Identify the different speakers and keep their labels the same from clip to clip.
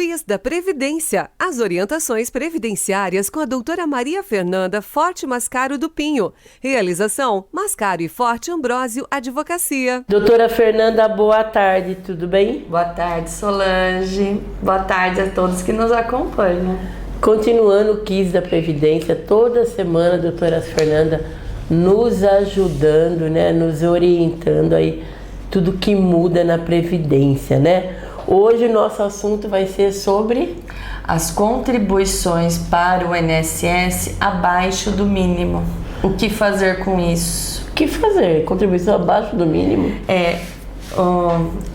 Speaker 1: Quiz da Previdência. As orientações previdenciárias com a doutora Maria Fernanda Forte Mascaro do Pinho. Realização: Mascaro e Forte Ambrósio Advocacia.
Speaker 2: Doutora Fernanda, boa tarde, tudo bem?
Speaker 3: Boa tarde, Solange. Boa tarde a todos que nos acompanham.
Speaker 2: Continuando o Quiz da Previdência, toda semana a doutora Fernanda nos ajudando, né? Nos orientando aí, tudo que muda na Previdência, né? Hoje o nosso assunto vai ser sobre
Speaker 3: as contribuições para o INSS abaixo do mínimo. O que fazer com isso?
Speaker 2: O que fazer? Contribuição abaixo do mínimo?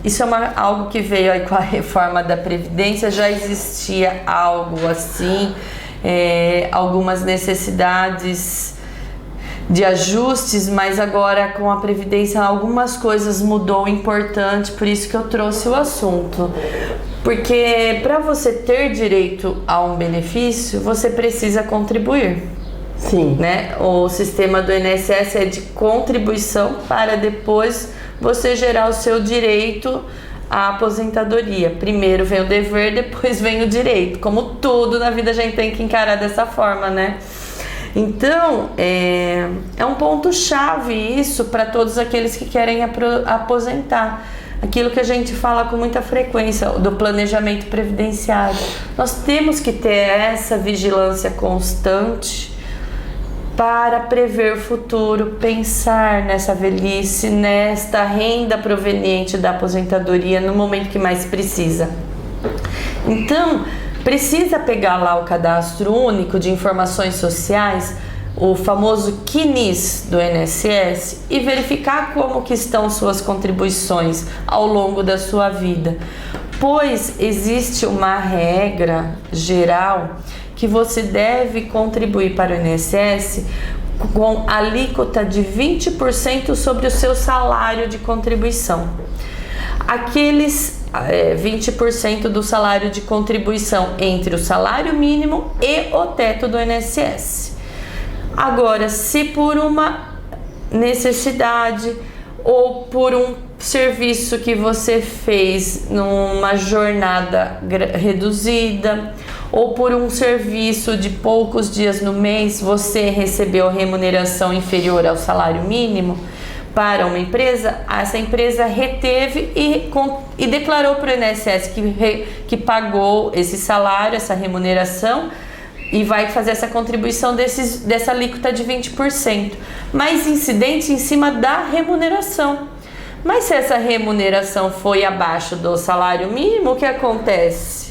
Speaker 3: Isso é algo que veio aí com a reforma da Previdência. Já existia algo assim, algumas necessidades de ajustes, mas agora com a Previdência algumas coisas mudou importante, por isso que eu trouxe o assunto. Porque para você ter direito a um benefício, você precisa contribuir.
Speaker 2: Sim.
Speaker 3: Né? O sistema do INSS é de contribuição para depois você gerar o seu direito à aposentadoria. Primeiro vem o dever, depois vem o direito. Como tudo na vida a gente tem que encarar dessa forma, né? Então, é um ponto-chave isso para todos aqueles que querem aposentar. Aquilo que a gente fala com muita frequência, do planejamento previdenciário. Nós temos que ter essa vigilância constante para prever o futuro, pensar nessa velhice, nesta renda proveniente da aposentadoria no momento que mais precisa. Então, precisa pegar lá o Cadastro Único de Informações Sociais, o famoso CNIS do INSS, e verificar como que estão suas contribuições ao longo da sua vida. Pois existe uma regra geral que você deve contribuir para o INSS com alíquota de 20% sobre o seu salário de contribuição. Aqueles 20% do salário de contribuição entre o salário mínimo e o teto do INSS. Agora, se por uma necessidade ou por um serviço que você fez numa jornada reduzida ou por um serviço de poucos dias no mês, você recebeu remuneração inferior ao salário mínimo para uma empresa, essa empresa reteve e declarou para o INSS que pagou esse salário, essa remuneração, e vai fazer essa contribuição dessa alíquota de 20%, mais incidente em cima da remuneração. Mas se essa remuneração foi abaixo do salário mínimo, o que acontece?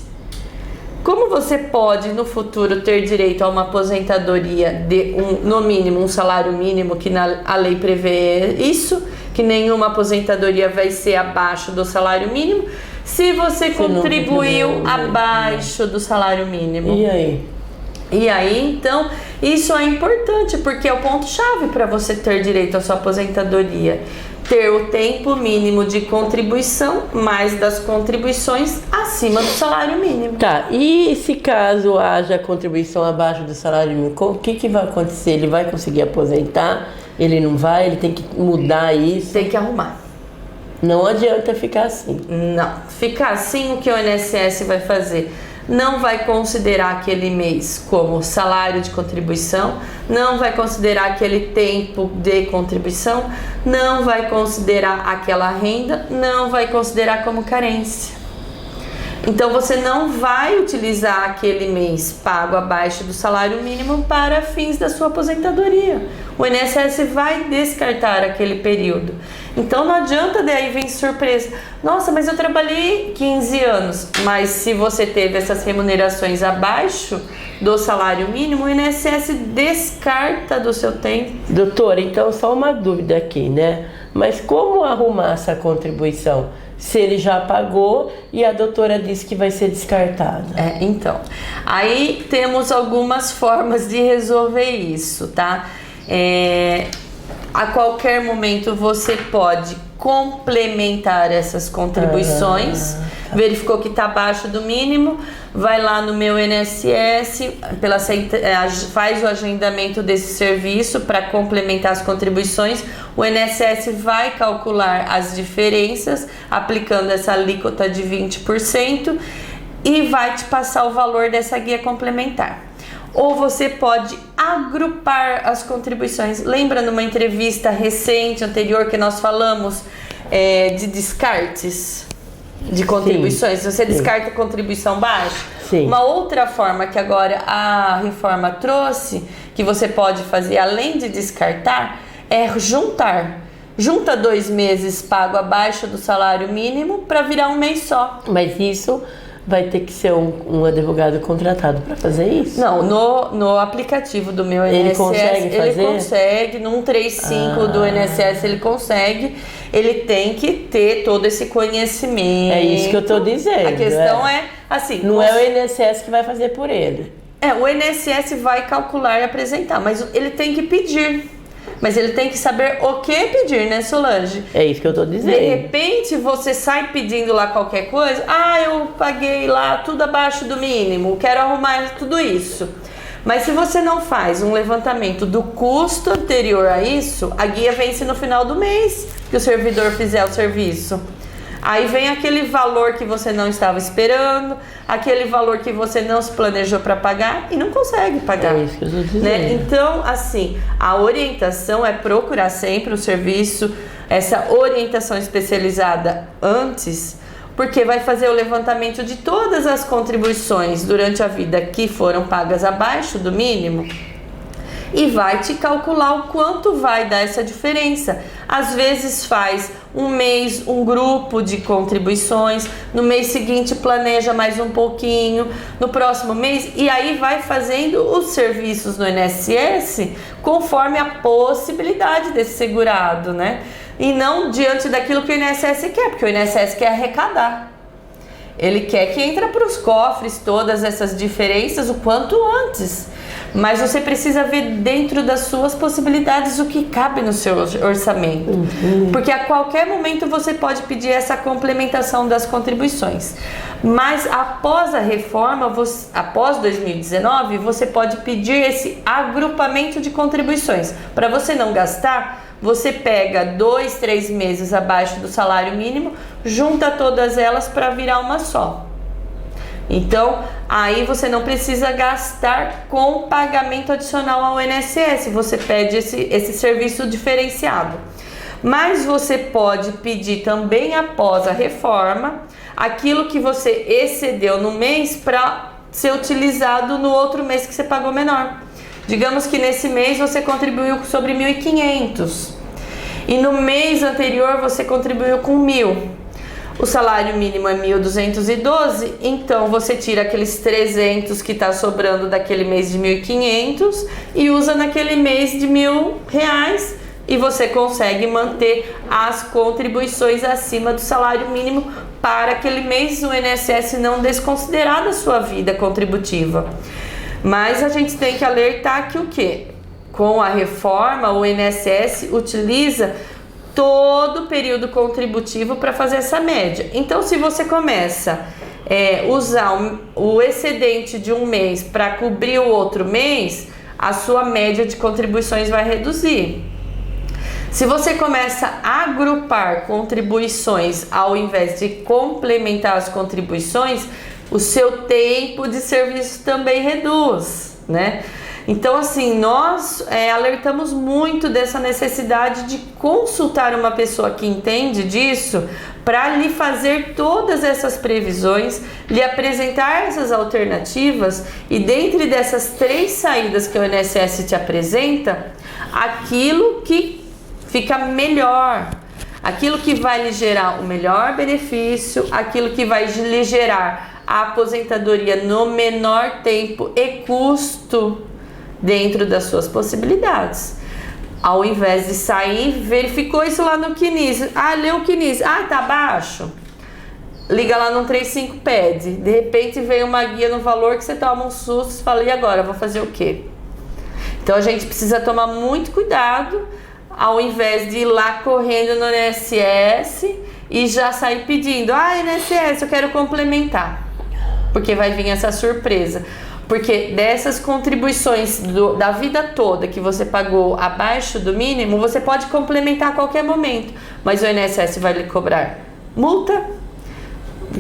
Speaker 3: Como você pode no futuro ter direito a uma aposentadoria de no mínimo um salário mínimo, que a lei prevê isso, que nenhuma aposentadoria vai ser abaixo do salário mínimo, se você contribuiu abaixo do salário mínimo? E aí, então, isso é importante, porque é o ponto-chave para você ter direito à sua aposentadoria. Ter o tempo mínimo de contribuição, mais das contribuições acima do salário mínimo.
Speaker 2: Tá, e se caso haja contribuição abaixo do salário mínimo, o que vai acontecer? Ele vai conseguir aposentar? Ele não vai? Ele tem que mudar isso?
Speaker 3: Tem que arrumar.
Speaker 2: Não adianta ficar assim.
Speaker 3: Não, ficar assim, o que o INSS vai fazer? Não vai considerar aquele mês como salário de contribuição, não vai considerar aquele tempo de contribuição, não vai considerar aquela renda, não vai considerar como carência. Então você não vai utilizar aquele mês pago abaixo do salário mínimo para fins da sua aposentadoria. O INSS vai descartar aquele período. Então não adianta daí vir surpresa. Nossa, mas eu trabalhei 15 anos. Mas se você teve essas remunerações abaixo do salário mínimo, o INSS descarta do seu tempo.
Speaker 2: Doutora, então só uma dúvida aqui, né? Mas como arrumar essa contribuição? Se ele já pagou e a doutora disse que vai ser descartada.
Speaker 3: Então, aí temos algumas formas de resolver isso, tá? A qualquer momento você pode complementar essas contribuições. Verificou que está abaixo do mínimo, vai lá no meu INSS, faz o agendamento desse serviço para complementar as contribuições. O INSS vai calcular as diferenças aplicando essa alíquota de 20%. e vai te passar o valor dessa guia complementar. Ou você pode agrupar as contribuições. Lembra numa entrevista recente, anterior, que nós falamos de descartes de contribuições? Sim, você descarta contribuição baixa?
Speaker 2: Sim.
Speaker 3: Uma outra forma que agora a reforma trouxe, que você pode fazer além de descartar, é juntar. Junta 2 meses pago abaixo do salário mínimo para virar um mês só.
Speaker 2: Mas isso vai ter que ser um advogado contratado para fazer isso?
Speaker 3: Não, no aplicativo do meu INSS,
Speaker 2: ele consegue fazer?
Speaker 3: Ele consegue, no 135 do INSS ele consegue. Ele tem que ter todo esse conhecimento.
Speaker 2: É isso que eu tô dizendo.
Speaker 3: A questão é assim...
Speaker 2: Não é o INSS que vai fazer por ele.
Speaker 3: O INSS vai calcular e apresentar, mas ele tem que pedir. Mas ele tem que saber o que pedir, né, Solange?
Speaker 2: É isso que eu tô dizendo.
Speaker 3: De repente, você sai pedindo lá qualquer coisa. Eu paguei lá tudo abaixo do mínimo, quero arrumar tudo isso. Mas se você não faz um levantamento do custo anterior a isso, a guia vence no final do mês que o servidor fizer o serviço. Aí vem aquele valor que você não estava esperando, aquele valor que você não se planejou para pagar e não consegue pagar.
Speaker 2: É isso que eu estou dizendo.
Speaker 3: Né? Então, assim, a orientação é procurar sempre o serviço, essa orientação especializada antes, porque vai fazer o levantamento de todas as contribuições durante a vida que foram pagas abaixo do mínimo e vai te calcular o quanto vai dar essa diferença. Às vezes faz um mês, um grupo de contribuições, no mês seguinte planeja mais um pouquinho, no próximo mês, e aí vai fazendo os serviços no INSS conforme a possibilidade desse segurado, né? E não diante daquilo que o INSS quer, porque o INSS quer arrecadar. Ele quer que entre para os cofres todas essas diferenças o quanto antes. Mas você precisa ver dentro das suas possibilidades o que cabe no seu orçamento. Porque a qualquer momento você pode pedir essa complementação das contribuições. Mas após a reforma, após 2019, você pode pedir esse agrupamento de contribuições. Para você não gastar, você pega 2, 3 meses abaixo do salário mínimo, junta todas elas para virar uma só. Então, aí você não precisa gastar com pagamento adicional ao INSS, você pede esse serviço diferenciado. Mas você pode pedir também após a reforma, aquilo que você excedeu no mês para ser utilizado no outro mês que você pagou menor. Digamos que nesse mês você contribuiu sobre 1.500 e no mês anterior você contribuiu com 1.000. O salário mínimo é 1.212, então você tira aqueles 300 que está sobrando daquele mês de 1.500 e usa naquele mês de R$1.000 e você consegue manter as contribuições acima do salário mínimo para aquele mês o INSS não desconsiderar da sua vida contributiva. Mas a gente tem que alertar que o quê? Com a reforma, o INSS utiliza todo o período contributivo para fazer essa média. Então, se você começa a usar o excedente de um mês para cobrir o outro mês, a sua média de contribuições vai reduzir. Se você começa a agrupar contribuições ao invés de complementar as contribuições, o seu tempo de serviço também reduz, né? Então, assim, nós alertamos muito dessa necessidade de consultar uma pessoa que entende disso para lhe fazer todas essas previsões, lhe apresentar essas alternativas e dentre dessas 3 saídas que o INSS te apresenta, aquilo que fica melhor, aquilo que vai lhe gerar o melhor benefício, aquilo que vai lhe gerar a aposentadoria no menor tempo e custo dentro das suas possibilidades. Ao invés de sair, verificou isso lá no CNIS. Leu o CNIS. Tá baixo. Liga lá no 135, pede. De repente vem uma guia no valor que você toma um susto e fala, e agora? Vou fazer o quê? Então a gente precisa tomar muito cuidado ao invés de ir lá correndo no INSS e já sair pedindo, INSS, eu quero complementar. Porque vai vir essa surpresa. Porque dessas contribuições da vida toda que você pagou abaixo do mínimo, você pode complementar a qualquer momento. Mas o INSS vai lhe cobrar multa,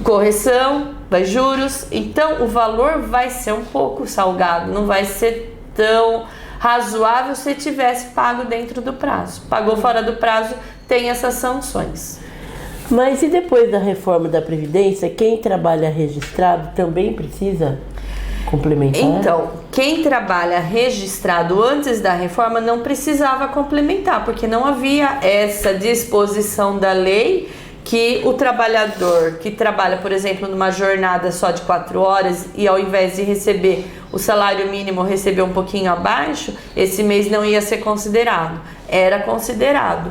Speaker 3: correção, vai juros, então o valor vai ser um pouco salgado, não vai ser tão razoável se tivesse pago dentro do prazo. Pagou fora do prazo, tem essas sanções.
Speaker 2: Mas e depois da reforma da Previdência, quem trabalha registrado também precisa complementar?
Speaker 3: Então, quem trabalha registrado antes da reforma não precisava complementar, porque não havia essa disposição da lei que o trabalhador que trabalha, por exemplo, numa jornada só de 4 horas e ao invés de receber o salário mínimo, receber um pouquinho abaixo, esse mês não ia ser considerado. Era considerado.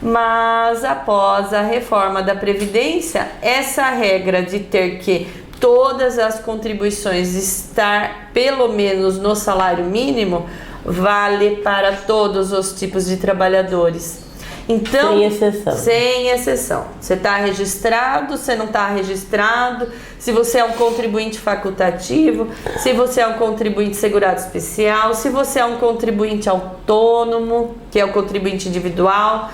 Speaker 3: Mas após a reforma da Previdência, essa regra de ter que todas as contribuições estar pelo menos no salário mínimo vale para todos os tipos de trabalhadores. Então,
Speaker 2: sem exceção.
Speaker 3: Sem exceção. Você está registrado, você não está registrado, se você é um contribuinte facultativo, se você é um contribuinte segurado especial, se você é um contribuinte autônomo, que é o contribuinte individual.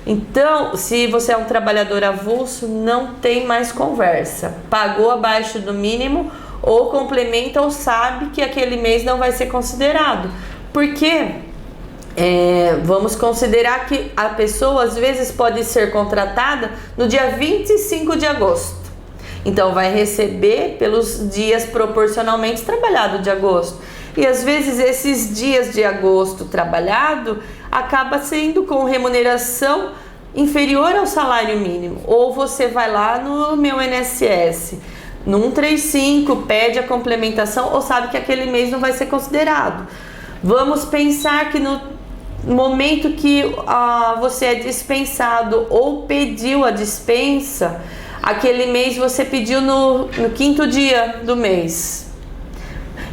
Speaker 3: Então, se você é um trabalhador avulso, não tem mais conversa. Pagou abaixo do mínimo, ou complementa ou sabe que aquele mês não vai ser considerado. Porque vamos considerar que a pessoa às vezes pode ser contratada no dia 25 de agosto. Então vai receber pelos dias proporcionalmente trabalhado de agosto. E às vezes esses dias de agosto trabalhado acaba sendo com remuneração inferior ao salário mínimo. Ou você vai lá no meu INSS, no 135, pede a complementação ou sabe que aquele mês não vai ser considerado. Vamos pensar que no momento que você é dispensado ou pediu a dispensa, aquele mês você pediu no 5º dia do mês.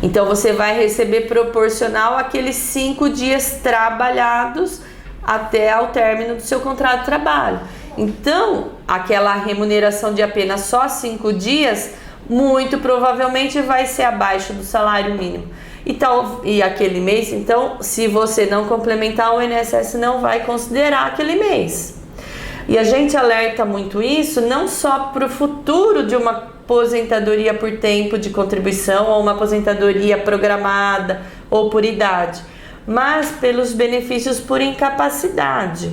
Speaker 3: Então você vai receber proporcional àqueles 5 dias trabalhados até ao término do seu contrato de trabalho. Então, aquela remuneração de apenas só 5 dias, muito provavelmente vai ser abaixo do salário mínimo. Então, e aquele mês, então, se você não complementar, o INSS não vai considerar aquele mês. E a gente alerta muito isso, não só para o futuro de uma aposentadoria por tempo de contribuição ou uma aposentadoria programada ou por idade, mas pelos benefícios por incapacidade.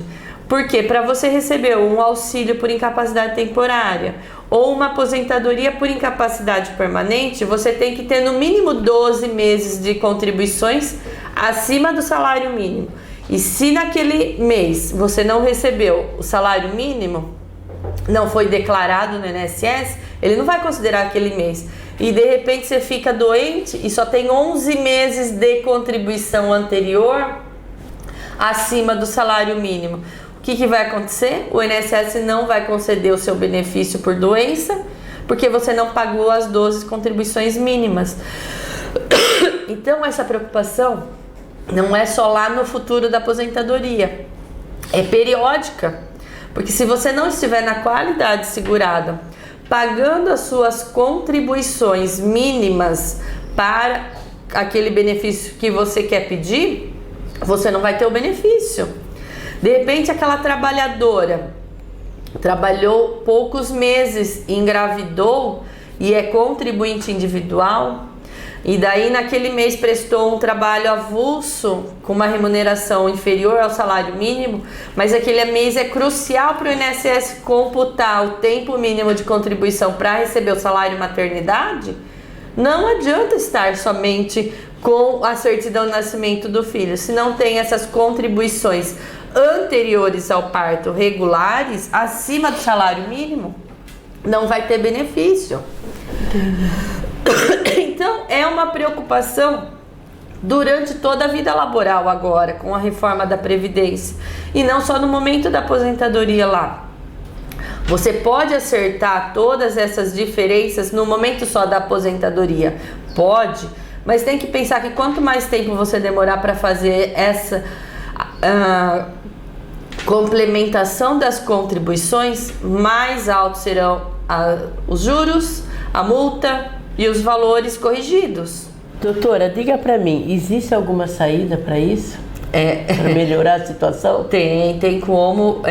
Speaker 3: Porque para você receber um auxílio por incapacidade temporária ou uma aposentadoria por incapacidade permanente, você tem que ter no mínimo 12 meses de contribuições acima do salário mínimo. E se naquele mês você não recebeu o salário mínimo, não foi declarado no INSS, ele não vai considerar aquele mês. E de repente você fica doente e só tem 11 meses de contribuição anterior acima do salário mínimo. O que vai acontecer? O INSS não vai conceder o seu benefício por doença, porque você não pagou as 12 contribuições mínimas. Então essa preocupação não é só lá no futuro da aposentadoria, é periódica, porque se você não estiver na qualidade segurada, pagando as suas contribuições mínimas para aquele benefício que você quer pedir, você não vai ter o benefício. De repente aquela trabalhadora trabalhou poucos meses, engravidou e é contribuinte individual, e daí naquele mês prestou um trabalho avulso com uma remuneração inferior ao salário mínimo, mas aquele mês é crucial para o INSS computar o tempo mínimo de contribuição para receber o salário maternidade, não adianta estar somente com a certidão de nascimento do filho, se não tem essas contribuições anteriores ao parto regulares, acima do salário mínimo, não vai ter benefício. Então, é uma preocupação durante toda a vida laboral agora, com a reforma da Previdência. E não só no momento da aposentadoria lá. Você pode acertar todas essas diferenças no momento só da aposentadoria? Pode, mas tem que pensar que quanto mais tempo você demorar para fazer essa complementação das contribuições, mais altos serão os juros, a multa e os valores corrigidos.
Speaker 2: Doutora, diga para mim, existe alguma saída para isso? Para melhorar a situação?
Speaker 3: Tem como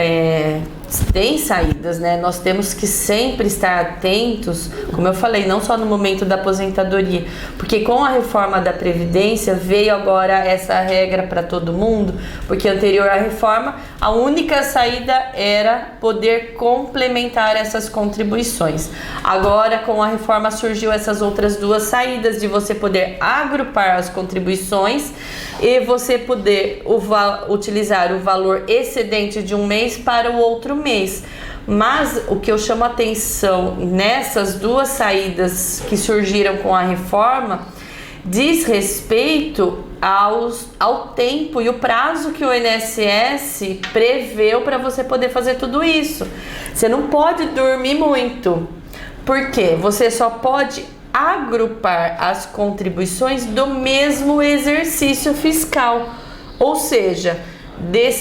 Speaker 3: tem saídas, né? Nós temos que sempre estar atentos, como eu falei, não só no momento da aposentadoria, porque com a reforma da Previdência veio agora essa regra para todo mundo, porque anterior à reforma, a única saída era poder complementar essas contribuições. Agora, com a reforma, surgiu essas outras duas saídas de você poder agrupar as contribuições e você poder utilizar o valor excedente de um mês para o outro mês. Mas o que eu chamo a atenção nessas duas saídas que surgiram com a reforma diz respeito ao tempo e o prazo que o INSS preveu para você poder fazer tudo isso. Você não pode dormir muito, porque você só pode agrupar as contribuições do mesmo exercício fiscal. Ou seja,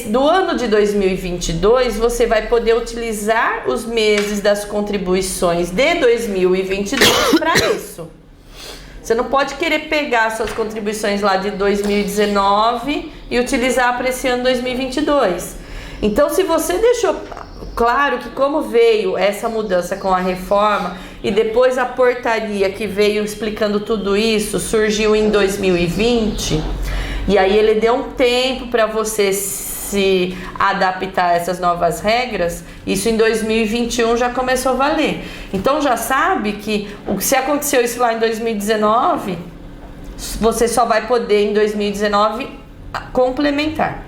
Speaker 3: do ano de 2022, você vai poder utilizar os meses das contribuições de 2022 para isso. Você não pode querer pegar suas contribuições lá de 2019 e utilizar para esse ano 2022. Então, se você deixou claro que como veio essa mudança com a reforma e depois a portaria que veio explicando tudo isso, surgiu em 2020, e aí ele deu um tempo para você se adaptar a essas novas regras, isso em 2021 já começou a valer. Então já sabe que se aconteceu isso lá em 2019, você só vai poder em 2019 complementar.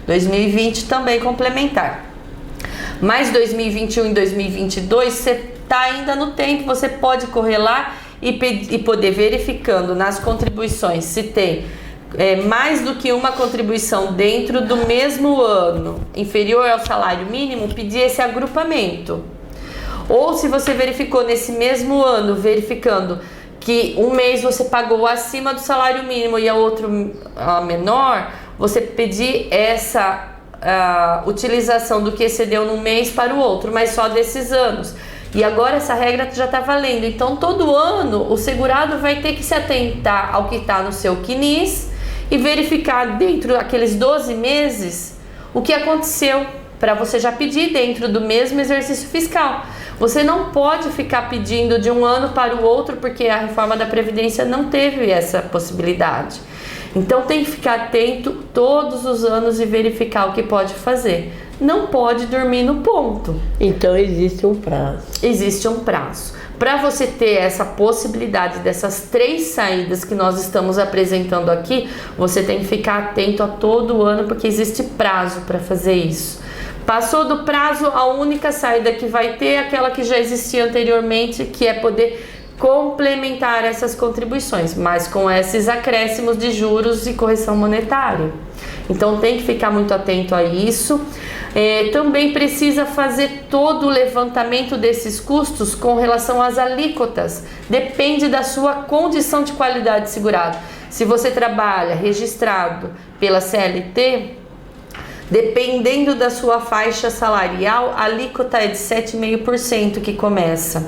Speaker 3: 2020 também complementar. Mas 2021 e 2022 você está ainda no tempo, você pode correr lá e poder verificando nas contribuições se tem mais do que uma contribuição dentro do mesmo ano inferior ao salário mínimo, pedir esse agrupamento. Ou se você verificou nesse mesmo ano, verificando que um mês você pagou acima do salário mínimo e a outro menor, você pedir essa utilização do que excedeu num mês para o outro, mas só desses anos. E agora essa regra já está valendo. Então todo ano o segurado vai ter que se atentar ao que está no seu CNIS e verificar dentro daqueles 12 meses o que aconteceu, para você já pedir dentro do mesmo exercício fiscal. Você não pode ficar pedindo de um ano para o outro, porque a reforma da Previdência não teve essa possibilidade. Então tem que ficar atento todos os anos e verificar o que pode fazer. Não pode dormir no ponto.
Speaker 2: Então existe um prazo.
Speaker 3: Existe um prazo. Para você ter essa possibilidade dessas 3 saídas que nós estamos apresentando aqui, você tem que ficar atento a todo ano, porque existe prazo para fazer isso. Passou do prazo, a única saída que vai ter é aquela que já existia anteriormente, que é poder complementar essas contribuições, mas com esses acréscimos de juros e correção monetária. Então tem que ficar muito atento a isso. Também precisa fazer todo o levantamento desses custos com relação às alíquotas. Depende da sua condição de qualidade de segurado. Se você trabalha registrado pela CLT, dependendo da sua faixa salarial, a alíquota é de 7,5% que começa.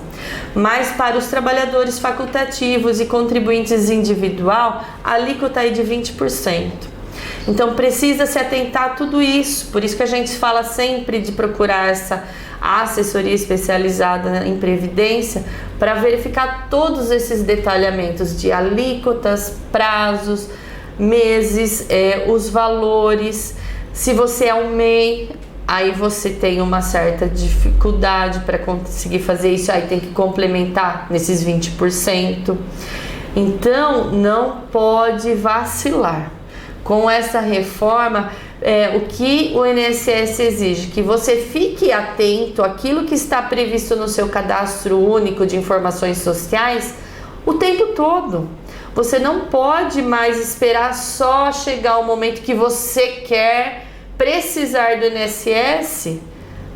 Speaker 3: Mas para os trabalhadores facultativos e contribuintes individual, a alíquota é de 20%. Então precisa se atentar a tudo isso. Por isso que a gente fala sempre de procurar essa assessoria especializada em previdência para verificar todos esses detalhamentos de alíquotas, prazos, meses, os valores. Se você é um MEI, aí você tem uma certa dificuldade para conseguir fazer isso, aí tem que complementar nesses 20%. Então, não pode vacilar. Com essa reforma, o que o INSS exige? Que você fique atento àquilo que está previsto no seu cadastro único de informações sociais o tempo todo. Você não pode mais esperar só chegar o momento que você quer precisar do INSS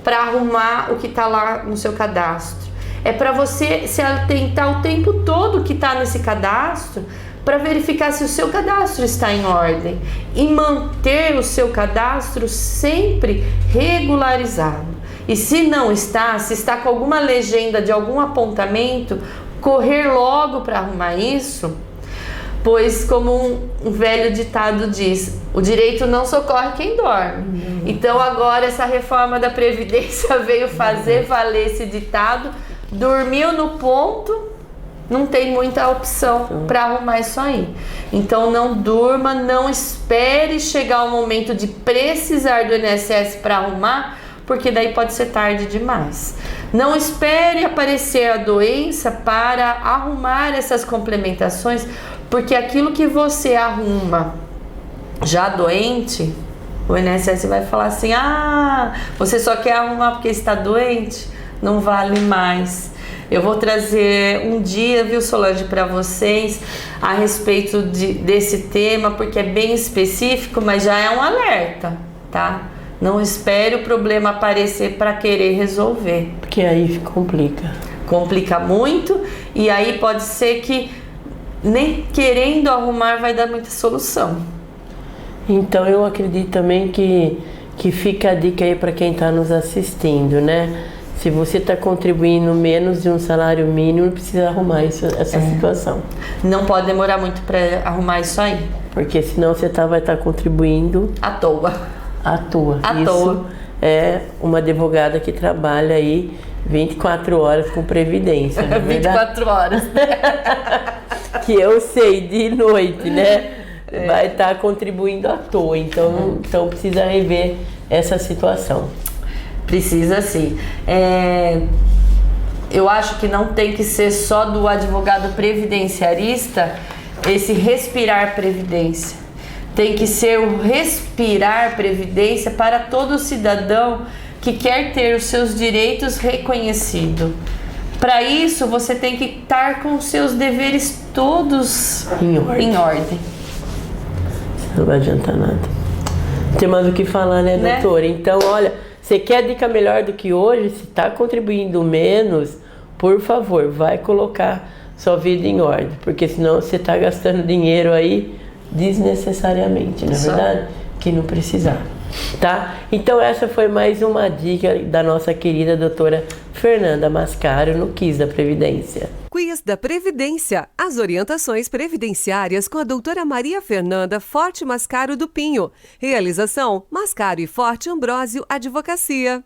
Speaker 3: para arrumar o que está lá no seu cadastro. É para você se atentar o tempo todo que está nesse cadastro para verificar se o seu cadastro está em ordem e manter o seu cadastro sempre regularizado. E se não está, se está com alguma legenda de algum apontamento, correr logo para arrumar isso, pois como um velho ditado diz, o direito não socorre quem dorme. Então agora essa reforma da Previdência veio fazer valer esse ditado. Dormiu no ponto, não tem muita opção para arrumar isso aí. Então não durma, não espere chegar o momento de precisar do INSS para arrumar, porque daí pode ser tarde demais. Não espere aparecer a doença para arrumar essas complementações, porque aquilo que você arruma já doente, o INSS vai falar assim: ah, você só quer arrumar porque está doente? Não vale mais. Eu vou trazer um dia, viu, Solange, para vocês a respeito desse tema, porque é bem específico, mas já é um alerta, tá? Não espere o problema aparecer para querer resolver.
Speaker 2: Porque aí complica. Complica
Speaker 3: muito, e aí pode ser que nem querendo arrumar vai dar muita solução.
Speaker 2: Então eu acredito também que fica a dica aí para quem está nos assistindo, né? Se você está contribuindo menos de um salário mínimo, precisa arrumar essa situação.
Speaker 3: Não pode demorar muito para arrumar isso aí.
Speaker 2: Porque senão você vai estar contribuindo
Speaker 3: à toa.
Speaker 2: À toa.
Speaker 3: À toa.
Speaker 2: É uma advogada que trabalha aí 24 horas com previdência, não é verdade?
Speaker 3: 24 horas.
Speaker 2: Que eu sei, de noite, né? Vai estar contribuindo à toa. Então precisa rever essa situação.
Speaker 3: Precisa sim. Eu acho que não tem que ser só do advogado previdenciarista esse respirar previdência. Tem que ser o respirar previdência para todo cidadão que quer ter os seus direitos reconhecidos. Para isso, você tem que estar com os seus deveres todos em ordem.
Speaker 2: Não vai adiantar nada. Não tem mais o que falar, né, doutora? Então, olha, você quer dica melhor do que hoje? Se está contribuindo menos, por favor, vai colocar sua vida em ordem. Porque senão você está gastando dinheiro aí desnecessariamente, não é verdade? Que não precisar, tá? Então essa foi mais uma dica da nossa querida doutora Fernanda Mascaro no Quiz da Previdência.
Speaker 1: Quiz da Previdência. As orientações previdenciárias com a doutora Maria Fernanda Forte Mascaro do Pinho. Realização: Mascaro e Forte Ambrósio Advocacia.